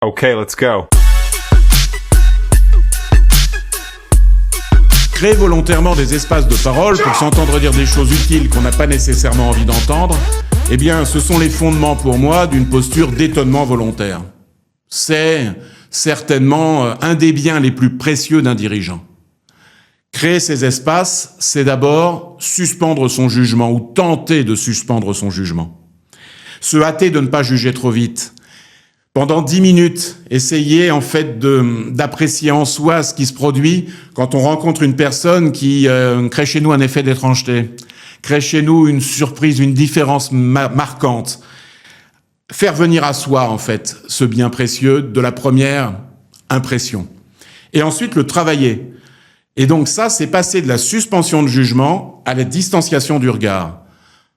Okay, let's go. Créer volontairement des espaces de parole pour s'entendre dire des choses utiles qu'on n'a pas nécessairement envie d'entendre, eh bien, ce sont les fondements pour moi d'une posture d'étonnement volontaire. C'est certainement un des biens les plus précieux d'un dirigeant. Créer ces espaces, c'est d'abord suspendre son jugement ou tenter de suspendre son jugement. Se hâter de ne pas juger trop vite. Pendant 10 minutes, essayer en fait d'apprécier en soi ce qui se produit quand on rencontre une personne qui crée chez nous un effet d'étrangeté, crée chez nous une surprise, une différence marquante. Faire venir à soi en fait ce bien précieux de la première impression. Et ensuite le travailler. Et donc ça, c'est passer de la suspension de jugement à la distanciation du regard.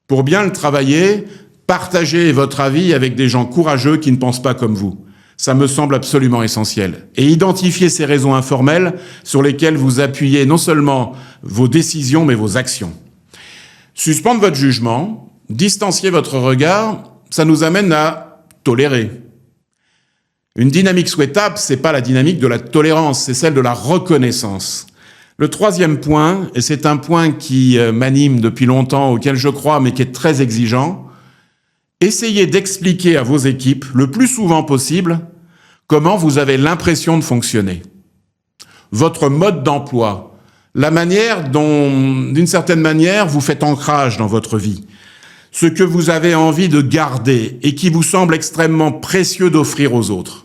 Pour bien le travailler, partagez votre avis avec des gens courageux qui ne pensent pas comme vous. Ça me semble absolument essentiel. Et identifiez ces raisons informelles sur lesquelles vous appuyez non seulement vos décisions, mais vos actions. Suspendre votre jugement, distancier votre regard, ça nous amène à tolérer. Une dynamique souhaitable, c'est pas la dynamique de la tolérance, c'est celle de la reconnaissance. Le troisième point, et c'est un point qui m'anime depuis longtemps, auquel je crois, mais qui est très exigeant, essayez d'expliquer à vos équipes, le plus souvent possible, comment vous avez l'impression de fonctionner. Votre mode d'emploi, la manière dont, d'une certaine manière, vous faites ancrage dans votre vie, ce que vous avez envie de garder et qui vous semble extrêmement précieux d'offrir aux autres.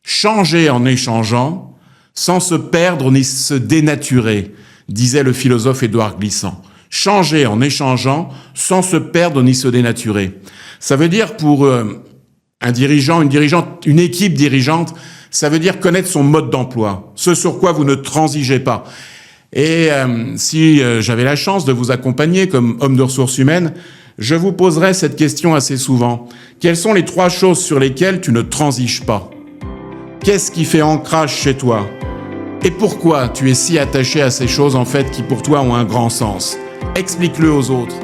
Changez en échangeant, sans se perdre ni se dénaturer, disait le philosophe Édouard Glissant. Changer en échangeant, sans se perdre ni se dénaturer. Ça veut dire pour un dirigeant, une dirigeante, une équipe dirigeante, ça veut dire connaître son mode d'emploi, ce sur quoi vous ne transigez pas. Et si j'avais la chance de vous accompagner comme homme de ressources humaines, je vous poserais cette question assez souvent. Quelles sont les 3 choses sur lesquelles tu ne transiges pas? Qu'est-ce qui fait ancrage chez toi? Et pourquoi tu es si attaché à ces choses en fait qui pour toi ont un grand sens? Explique-le aux autres.